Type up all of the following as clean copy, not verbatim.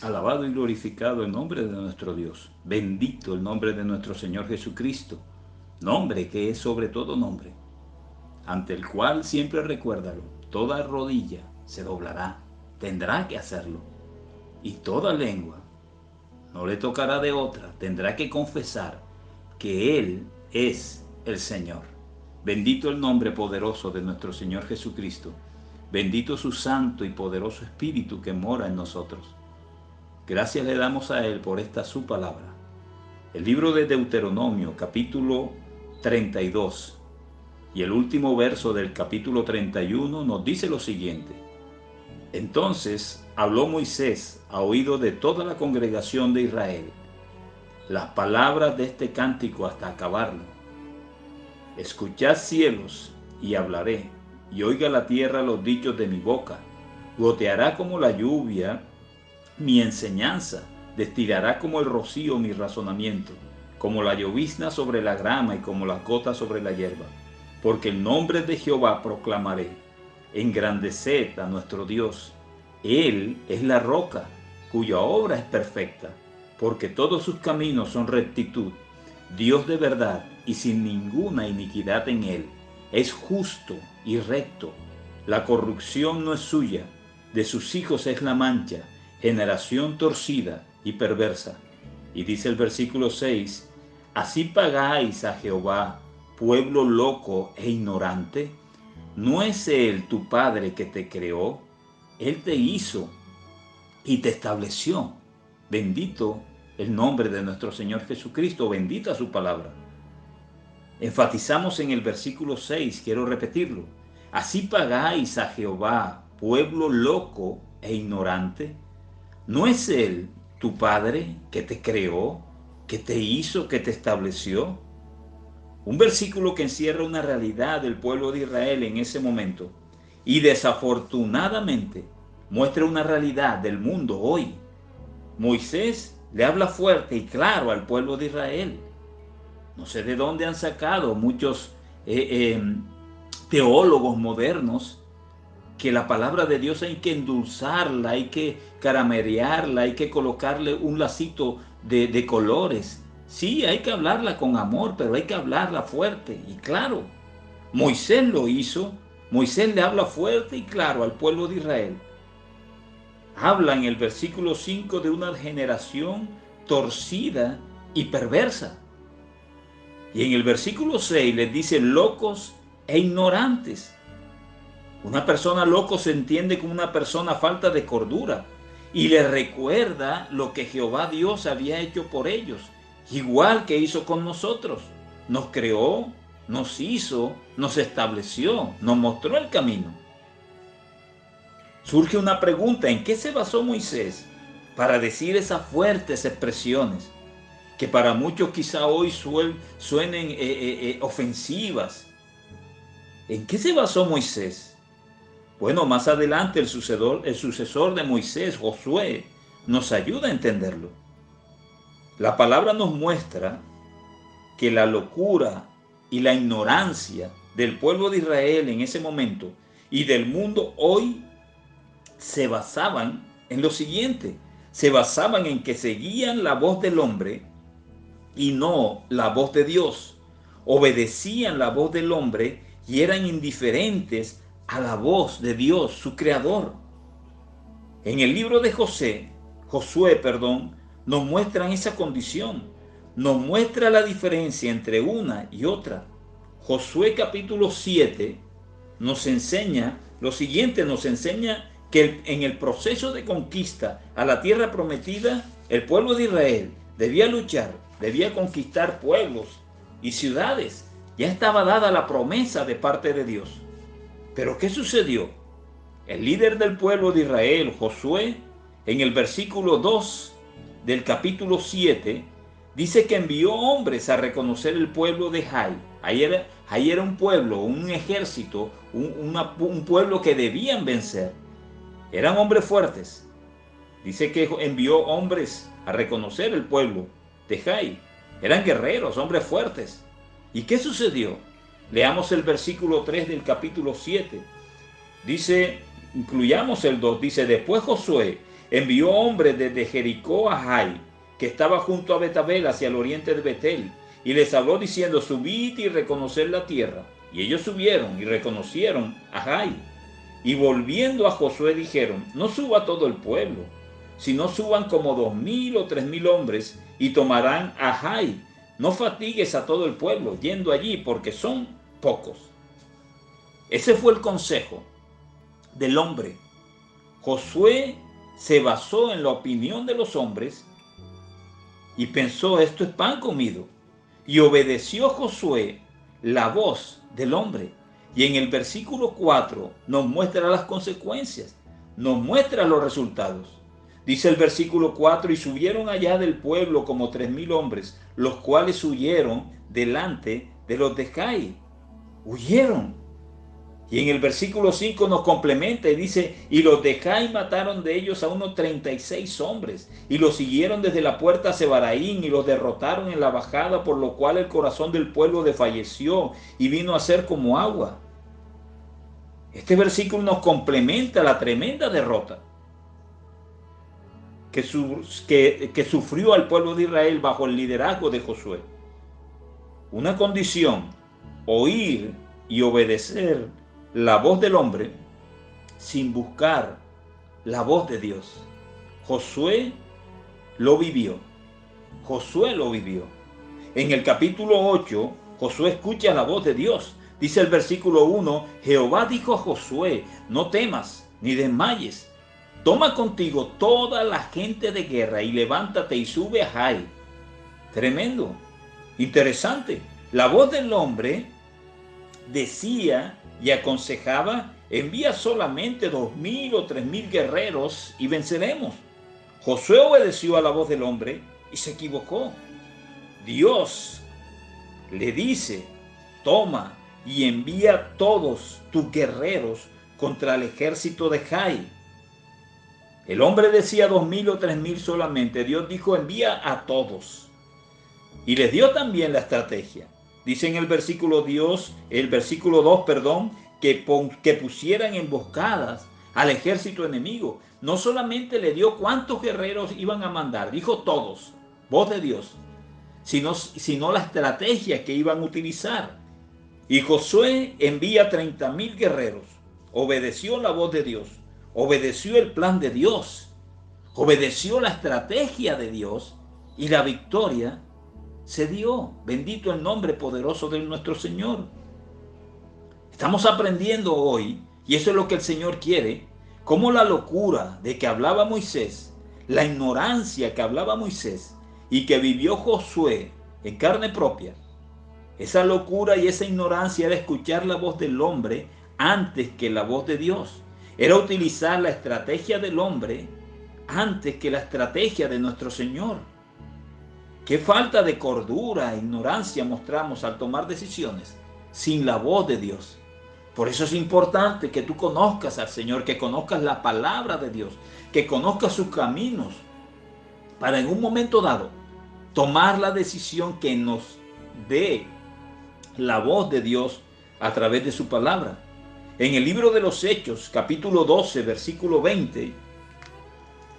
Alabado y glorificado el nombre de nuestro Dios. Bendito el nombre de nuestro Señor Jesucristo. Nombre que es sobre todo nombre, ante el cual siempre recuérdalo, toda rodilla se doblará, tendrá que hacerlo. Y toda lengua, no le tocará de otra, tendrá que confesar que Él es el Señor. Bendito el nombre poderoso de nuestro Señor Jesucristo. Bendito su santo y poderoso Espíritu que mora en nosotros. Gracias le damos a Él por esta su palabra. El libro de Deuteronomio, capítulo 32, y el último verso del capítulo 31 nos dice lo siguiente. Entonces habló Moisés a oído de toda la congregación de Israel las palabras de este cántico hasta acabarlo. Escuchad cielos y hablaré, y oiga la tierra los dichos de mi boca. Goteará como la lluvia mi enseñanza, destilará como el rocío mi razonamiento, como la llovizna sobre la grama y como las gotas sobre la hierba. Porque el nombre de Jehová proclamaré, engrandeced a nuestro Dios. Él es la roca, cuya obra es perfecta, porque todos sus caminos son rectitud. Dios de verdad y sin ninguna iniquidad en él. Es justo y recto. La corrupción no es suya, de sus hijos es la mancha, generación torcida y perversa. Y dice el versículo 6, así pagáis a Jehová, pueblo loco e ignorante. ¿No es Él tu Padre que te creó? Él te hizo y te estableció. Bendito el nombre de nuestro Señor Jesucristo, bendita su palabra. Enfatizamos en el versículo 6, quiero repetirlo. Así pagáis a Jehová, pueblo loco e ignorante. ¿No es Él tu Padre que te creó, que te hizo, que te estableció? Un versículo que encierra una realidad del pueblo de Israel en ese momento y desafortunadamente muestra una realidad del mundo hoy. Moisés le habla fuerte y claro al pueblo de Israel. No sé de dónde han sacado muchos teólogos modernos que la palabra de Dios hay que endulzarla, hay que caramerearla, hay que colocarle un lacito de colores. Sí, hay que hablarla con amor, pero hay que hablarla fuerte y claro. Moisés lo hizo, Moisés le habla fuerte y claro al pueblo de Israel. Habla en el versículo 5 de una generación torcida y perversa. Y en el versículo 6 les dice locos e ignorantes. Una persona loco se entiende como una persona falta de cordura y le recuerda lo que Jehová Dios había hecho por ellos, igual que hizo con nosotros. Nos creó, nos hizo, nos estableció, nos mostró el camino. Surge una pregunta, ¿en qué se basó Moisés para decir esas fuertes expresiones que para muchos quizá hoy suenen ofensivas? ¿En qué se basó Moisés? Bueno, más adelante el sucesor de Moisés, Josué, nos ayuda a entenderlo. La palabra nos muestra que la locura y la ignorancia del pueblo de Israel en ese momento y del mundo hoy se basaban en lo siguiente. Se basaban en que seguían la voz del hombre y no la voz de Dios. Obedecían la voz del hombre y eran indiferentes a la voz de Dios, su creador. En el libro de Josué, nos muestran esa condición. Nos muestra la diferencia entre una y otra. Josué capítulo 7 nos enseña lo siguiente, nos enseña que en el proceso de conquista a la tierra prometida, el pueblo de Israel debía luchar, debía conquistar pueblos y ciudades. Ya estaba dada la promesa de parte de Dios. Pero ¿qué sucedió? El líder del pueblo de Israel, Josué, en el versículo 2 del capítulo 7, dice que envió hombres a reconocer el pueblo de Jai. Ahí era un pueblo, un ejército, un pueblo que debían vencer. Eran hombres fuertes. Dice que envió hombres a reconocer el pueblo de Jai. Eran guerreros, hombres fuertes. ¿Y qué sucedió? Leamos el versículo 3 del capítulo 7. Dice, incluyamos el 2, dice, después Josué envió hombres desde Jericó a Jai, que estaba junto a Betabel, hacia el oriente de Betel, y les habló diciendo: subid y reconoced la tierra. Y ellos subieron y reconocieron a Jai. Y volviendo a Josué dijeron: no suba todo el pueblo, sino suban como 2000 o 3000 hombres, y tomarán a Jai. No fatigues a todo el pueblo yendo allí, porque son pocos. Ese fue el consejo del hombre. Josué se basó en la opinión de los hombres y pensó: esto es pan comido. Y obedeció Josué la voz del hombre. Y en el versículo 4 nos muestra las consecuencias, nos muestra los resultados. Dice el versículo 4: y subieron allá del pueblo como 3000 hombres, los cuales huyeron delante de los de Jai. Huyeron. Y en el versículo 5 nos complementa y dice: y los de Jai mataron de ellos a unos 36 hombres, y los siguieron desde la puerta a Sebaraín, y los derrotaron en la bajada, por lo cual el corazón del pueblo desfalleció y vino a ser como agua. Este versículo nos complementa la tremenda derrota que sufrió al pueblo de Israel bajo el liderazgo de Josué. Una condición: oír y obedecer la voz del hombre sin buscar la voz de Dios. Josué lo vivió. Josué lo vivió. En el capítulo 8, Josué escucha la voz de Dios. Dice el versículo 1: Jehová dijo a Josué: no temas ni desmayes. Toma contigo toda la gente de guerra y levántate y sube a Jai. Tremendo, interesante. La voz del hombre decía y aconsejaba: envía solamente 2000 o 3000 guerreros y venceremos. Josué obedeció a la voz del hombre y se equivocó. Dios le dice: toma y envía todos tus guerreros contra el ejército de Jai. El hombre decía 2000 o 3000 solamente. Dios dijo: envía a todos. Y les dio también la estrategia. Dice en el versículo 2, que pusieran emboscadas al ejército enemigo. No solamente le dio cuántos guerreros iban a mandar, dijo todos, voz de Dios, sino la estrategia que iban a utilizar. Y Josué envía 30,000 guerreros. Obedeció la voz de Dios, obedeció el plan de Dios, obedeció la estrategia de Dios, y la victoria se dio. Bendito el nombre poderoso de nuestro Señor. Estamos aprendiendo hoy, y eso es lo que el Señor quiere, cómo la locura de que hablaba Moisés, la ignorancia que hablaba Moisés y que vivió Josué en carne propia, esa locura y esa ignorancia era escuchar la voz del hombre antes que la voz de Dios. Era utilizar la estrategia del hombre antes que la estrategia de nuestro Señor. Qué falta de cordura e ignorancia mostramos al tomar decisiones sin la voz de Dios. Por eso es importante que tú conozcas al Señor, que conozcas la palabra de Dios, que conozcas sus caminos, para en un momento dado tomar la decisión que nos dé la voz de Dios a través de su palabra. En el libro de los Hechos, capítulo 12, versículo 20,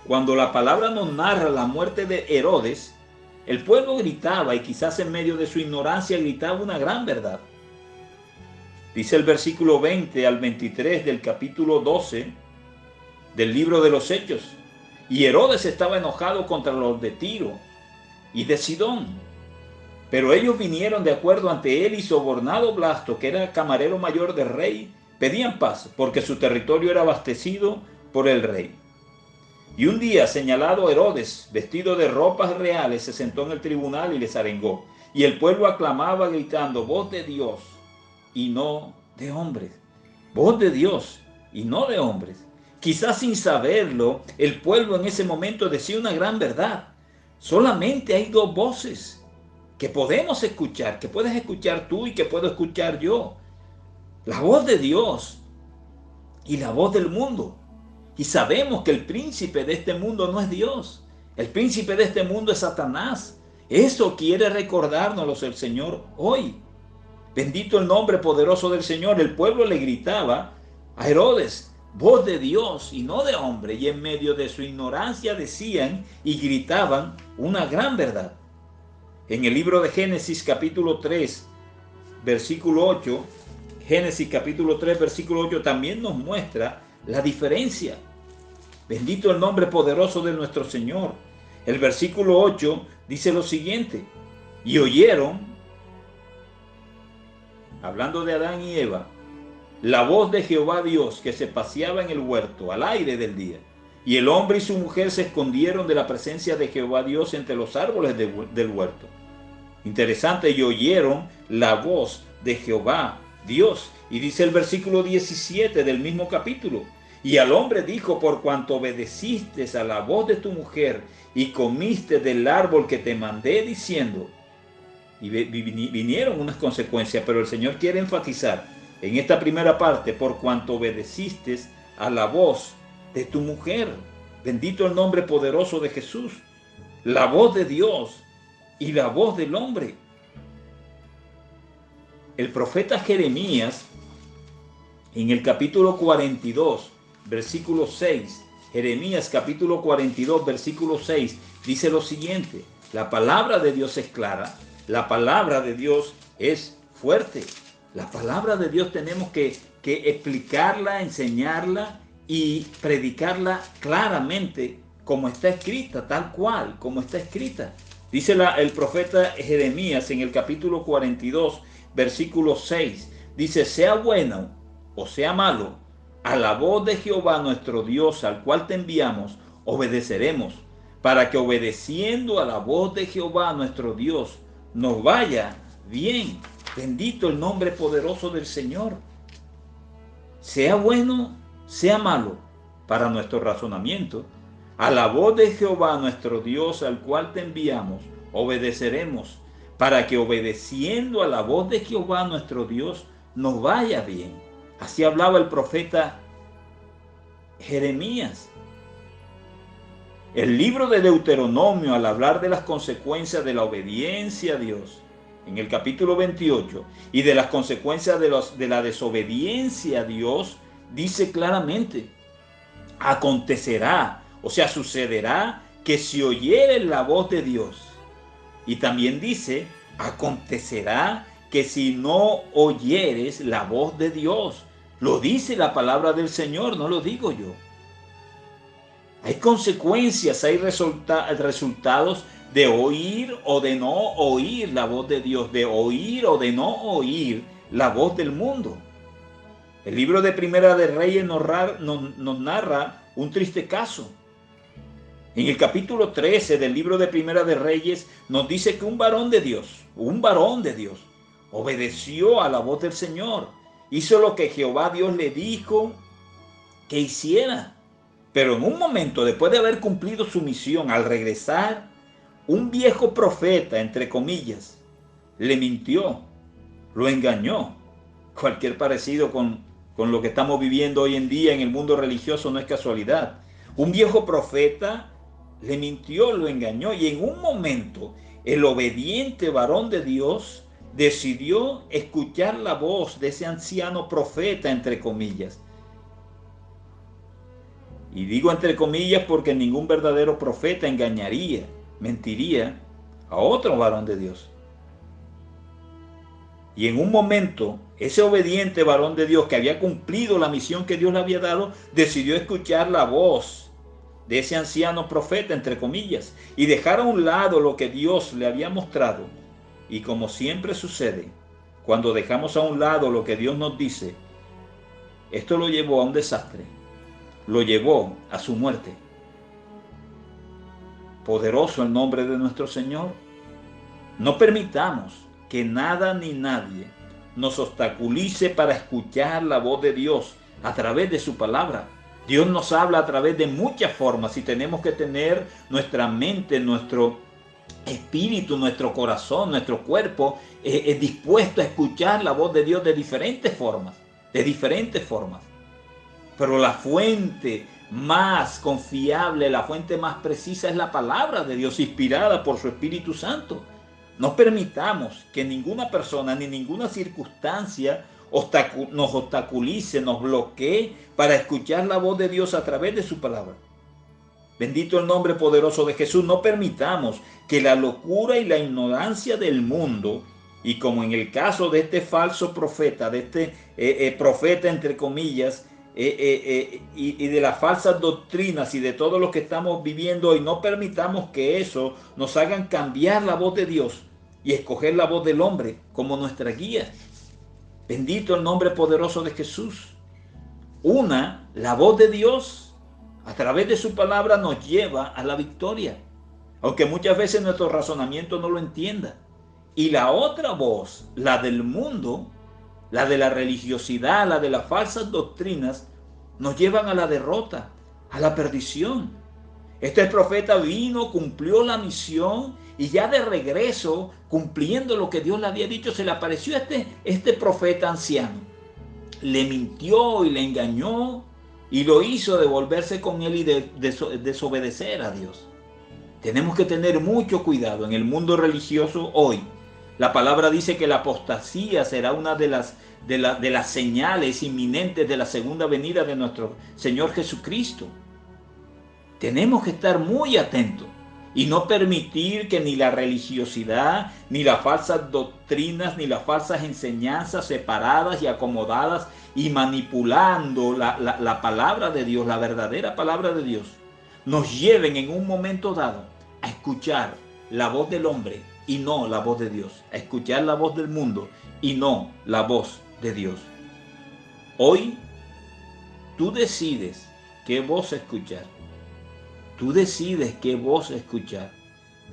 cuando la palabra nos narra la muerte de Herodes, el pueblo gritaba, y quizás en medio de su ignorancia gritaba una gran verdad. Dice el versículo 20 al 23 del capítulo 12 del libro de los Hechos: y Herodes estaba enojado contra los de Tiro y de Sidón, pero ellos vinieron de acuerdo ante él, y sobornado Blasto, que era camarero mayor del rey, pedían paz, porque su territorio era abastecido por el rey. Y un día señalado, Herodes, vestido de ropas reales, se sentó en el tribunal y les arengó. Y el pueblo aclamaba gritando: voz de Dios y no de hombres. Voz de Dios y no de hombres. Quizás sin saberlo, el pueblo en ese momento decía una gran verdad. Solamente hay dos voces que podemos escuchar, que puedes escuchar tú y que puedo escuchar yo. La voz de Dios y la voz del mundo. Y sabemos que el príncipe de este mundo no es Dios. El príncipe de este mundo es Satanás. Eso quiere recordárnoslo el Señor hoy. Bendito el nombre poderoso del Señor. El pueblo le gritaba a Herodes: voz de Dios y no de hombre, y en medio de su ignorancia decían y gritaban una gran verdad. En el libro de Génesis capítulo 3, versículo 8, Génesis capítulo 3, versículo 8 también nos muestra la diferencia. Bendito el nombre poderoso de nuestro Señor. El versículo 8 dice lo siguiente: y oyeron, hablando de Adán y Eva, la voz de Jehová Dios que se paseaba en el huerto al aire del día. Y el hombre y su mujer se escondieron de la presencia de Jehová Dios entre los árboles del huerto. Interesante, y oyeron la voz de Jehová Dios. Y dice el versículo 17 del mismo capítulo: y al hombre dijo, por cuanto obedeciste a la voz de tu mujer y comiste del árbol que te mandé diciendo. Y vinieron unas consecuencias, pero el Señor quiere enfatizar en esta primera parte: por cuanto obedeciste a la voz de tu mujer. Bendito el nombre poderoso de Jesús. La voz de Dios y la voz del hombre. El profeta Jeremías, en el capítulo 42, versículo 6, Jeremías capítulo 42, versículo 6, dice lo siguiente: la palabra de Dios es clara, la palabra de Dios es fuerte. La palabra de Dios tenemos que explicarla, enseñarla y predicarla claramente como está escrita, tal cual, como está escrita. Dice el profeta Jeremías en el capítulo 42, versículo 6, dice: sea bueno o sea malo, a la voz de Jehová nuestro Dios, al cual te enviamos, obedeceremos, para que obedeciendo a la voz de Jehová nuestro Dios, nos vaya bien. Bendito el nombre poderoso del Señor. Sea bueno, sea malo, para nuestro razonamiento, a la voz de Jehová nuestro Dios, al cual te enviamos, obedeceremos, para que obedeciendo a la voz de Jehová nuestro Dios, nos vaya bien. Así hablaba el profeta Jeremías. El libro de Deuteronomio, al hablar de las consecuencias de la obediencia a Dios, en el capítulo 28, y de las consecuencias de la desobediencia a Dios, dice claramente: acontecerá, o sea, sucederá, que si oyeres la voz de Dios. Y también dice: acontecerá que si no oyeres la voz de Dios. Lo dice la palabra del Señor, no lo digo yo. Hay consecuencias, hay resultados de oír o de no oír la voz de Dios, de oír o de no oír la voz del mundo. El libro de Primera de Reyes nos narra un triste caso. En el capítulo 13 del libro de Primera de Reyes nos dice que un varón de Dios, obedeció a la voz del Señor, hizo lo que Jehová Dios le dijo que hiciera. Pero en un momento, después de haber cumplido su misión, al regresar, un viejo profeta, entre comillas, le mintió, lo engañó. Cualquier parecido con lo que estamos viviendo hoy en día en el mundo religioso no es casualidad. Un viejo profeta le mintió, lo engañó, y en un momento el obediente varón de Dios decidió escuchar la voz de ese anciano profeta, entre comillas. Y digo entre comillas porque ningún verdadero profeta engañaría, mentiría a otro varón de Dios. Y en un momento, ese obediente varón de Dios que había cumplido la misión que Dios le había dado, decidió escuchar la voz de ese anciano profeta, entre comillas, y dejar a un lado lo que Dios le había mostrado. Y como siempre sucede, cuando dejamos a un lado lo que Dios nos dice, esto lo llevó a un desastre. Lo llevó a su muerte. Poderoso el nombre de nuestro Señor. No permitamos que nada ni nadie nos obstaculice para escuchar la voz de Dios a través de su palabra. Dios nos habla a través de muchas formas y tenemos que tener nuestra mente, nuestro espíritu, nuestro corazón, nuestro cuerpo dispuesto a escuchar la voz de Dios de diferentes formas. Pero la fuente más confiable, la fuente más precisa es la palabra de Dios inspirada por su Espíritu Santo. No permitamos que ninguna persona ni ninguna circunstancia nos obstaculice, nos bloquee para escuchar la voz de Dios a través de su palabra. Bendito el nombre poderoso de Jesús. No permitamos que la locura y la ignorancia del mundo, y como en el caso de este falso profeta, de este profeta entre comillas, y de las falsas doctrinas y de todo lo que estamos viviendo hoy, no permitamos que eso nos hagan cambiar la voz de Dios y escoger la voz del hombre como nuestra guía. Bendito el nombre poderoso de Jesús. La voz de Dios a través de su palabra nos lleva a la victoria, aunque muchas veces nuestro razonamiento no lo entienda. Y la otra voz, la del mundo, la de la religiosidad, la de las falsas doctrinas, nos llevan a la derrota, a la perdición. Este profeta vino, cumplió la misión y ya de regreso, cumpliendo lo que Dios le había dicho, se le apareció este profeta anciano. Le mintió y le engañó y lo hizo devolverse con él y desobedecer a Dios. Tenemos que tener mucho cuidado en el mundo religioso hoy. La palabra dice que la apostasía será una de las señales inminentes de la segunda venida de nuestro Señor Jesucristo. Tenemos que estar muy atentos y no permitir que ni la religiosidad, ni las falsas doctrinas, ni las falsas enseñanzas separadas y acomodadas y manipulando la palabra de Dios, la verdadera palabra de Dios, nos lleven en un momento dado a escuchar la voz del hombre y no la voz de Dios, a escuchar la voz del mundo y no la voz de Dios. Hoy tú decides qué voz escuchar. Tú decides qué voz escuchar.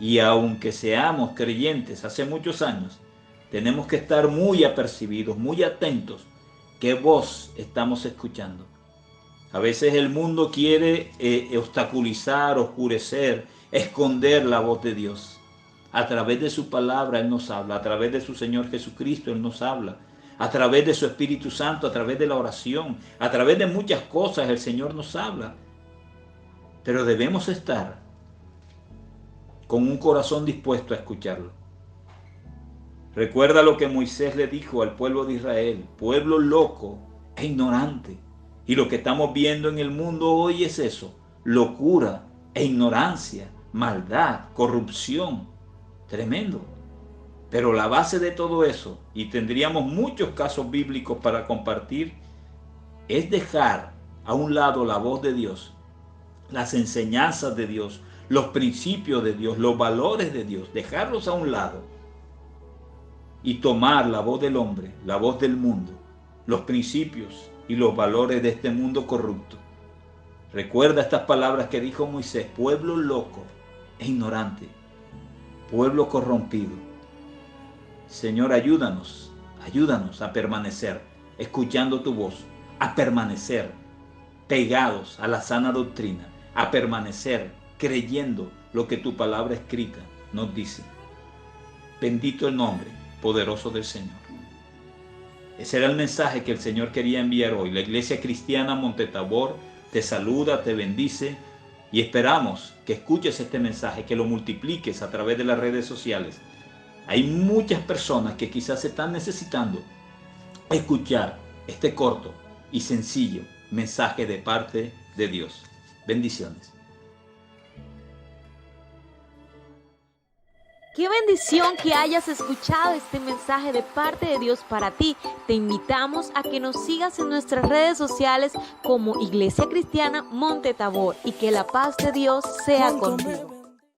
Y aunque seamos creyentes hace muchos años, tenemos que estar muy apercibidos, muy atentos, qué voz estamos escuchando. A veces el mundo quiere obstaculizar, oscurecer, esconder la voz de Dios. A través de su palabra Él nos habla, a través de su Señor Jesucristo Él nos habla, a través de su Espíritu Santo, a través de la oración, a través de muchas cosas el Señor nos habla. Pero debemos estar con un corazón dispuesto a escucharlo. Recuerda lo que Moisés le dijo al pueblo de Israel, pueblo loco e ignorante. Y lo que estamos viendo en el mundo hoy es eso, locura e ignorancia, maldad, corrupción, tremendo. Pero la base de todo eso, y tendríamos muchos casos bíblicos para compartir, es dejar a un lado la voz de Dios, las enseñanzas de Dios, los principios de Dios, los valores de Dios, dejarlos a un lado y tomar la voz del hombre, la voz del mundo, los principios y los valores de este mundo corrupto. Recuerda estas palabras que dijo Moisés, pueblo loco e ignorante, pueblo corrompido. Señor, ayúdanos a permanecer escuchando tu voz, a permanecer pegados a la sana doctrina, a permanecer creyendo lo que tu palabra escrita nos dice. Bendito el nombre poderoso del Señor. Ese era el mensaje que el Señor quería enviar hoy. La Iglesia Cristiana Monte Tabor te saluda, te bendice y esperamos que escuches este mensaje, que lo multipliques a través de las redes sociales. Hay muchas personas que quizás están necesitando escuchar este corto y sencillo mensaje de parte de Dios. Bendiciones. Qué bendición que hayas escuchado este mensaje de parte de Dios para ti. Te invitamos a que nos sigas en nuestras redes sociales como Iglesia Cristiana Monte Tabor y que la paz de Dios sea contigo.